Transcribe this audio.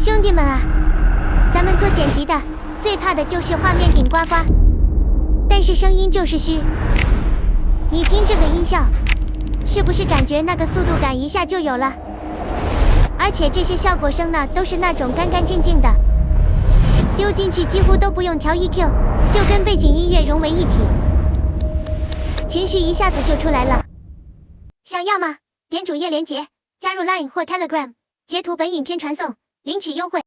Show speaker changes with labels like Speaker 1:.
Speaker 1: 兄弟们啊，咱们做剪辑的最怕的就是画面顶呱呱，但是声音就是虚。你听这个音效，是不是感觉那个速度感一下就有了？而且这些效果声呢，都是那种干干净净的，丢进去几乎都不用调 EQ， 就跟背景音乐融为一体，情绪一下子就出来了。想要吗？点主页连结，加入 Line 或 Telegram， 截图本影片传送，领取优惠。